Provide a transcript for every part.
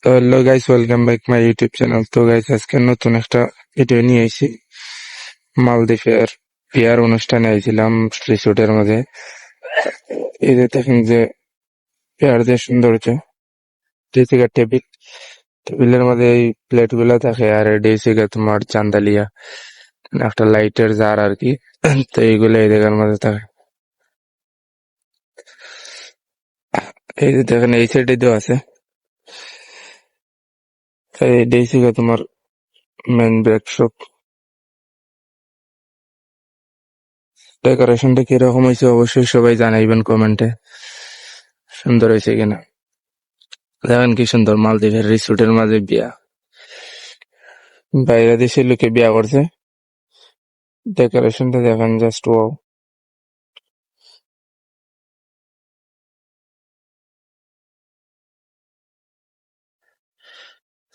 তো hello guys, welcome back my YouTube channel. তো guys, আজকে নতুন একটা ভিডিও নিয়ে এসেছি। মালদ্বীপের বিয়ার অনুষ্ঠানে আইছিলাম রিসোর্টের মধ্যে। এই যে দেখেন যে বিয়ার যে সৌন্দর্য, দুই থেকে টেবিলের মধ্যে এই প্লেট গুলা থাকে, আর এডি থেকে তোমার চান্দালিয়া একটা লাইটের জার আর কি। তো এইগুলো এই জায়গার মধ্যে থাকে। এই যে দেখেন এই সাইডে দেওয়া আছে, এই থেকে তোমার মেন ব্রেকশপ। ডেকোরেশনটা কিরকম হয়েছে অবশ্যই সবাই জানাইবেন কমেন্টে, সুন্দর হয়েছে কিনা। দেখেন কি সুন্দর মালদ্বীপের রিসোর্টের মাঝে বিয়া, বাইরে দেশের লোকে বিয়া করছে। ডেকোরেশনটা দেখেন, জাস্ট ওয়াও।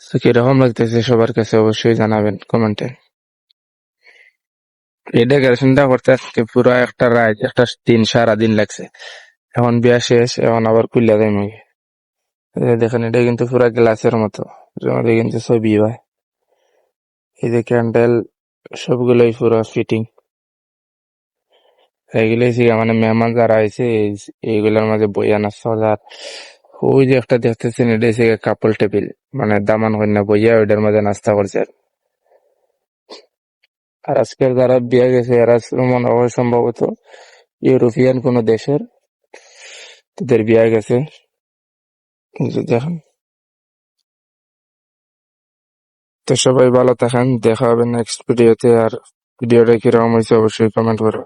তো কিরকম লাগতেছে সবার কাছে অবশ্যই জানাবেন কমেন্টে। এই ডেকোরেশনটা করতে আজকে পুরো একটা রাত, একটা দিন, সারা দিন লাগছে। এখন বিয়া শেষ, এখন আবার খুললা দেয় আমাকে। এই যে দেখেন, এটা কিন্তু পুরো গ্লাসের মতো, এর মধ্যে কিন্তু ছবি হয়। এই যে ক্যান্ডেল, সবগুলোই পুরো ফিটিং। এইগুলোই মানে মেহমান যারা আইছে এইগুলোর মাঝে বইয়া নাচছে। আর ওই যে একটা দেখতেছেন, এটা হচ্ছে কাপল টেবিল, মানে দামান কন্যা বইয়া ওইটার মাঝে নাস্তা করছে। আর আজকের যারা বিয়ে গেছে এরা মনে হয় সম্ভবত ইউরোপিয়ান কোন দেশের, তাদের বিয়ে গেছে। এই যে দেখেন। তো সবাই ভালো থাকেন, দেখা হবে নেক্সট ভিডিওতে। আর ভিডিওটা কিরকম হয়েছে অবশ্যই কমেন্ট করো।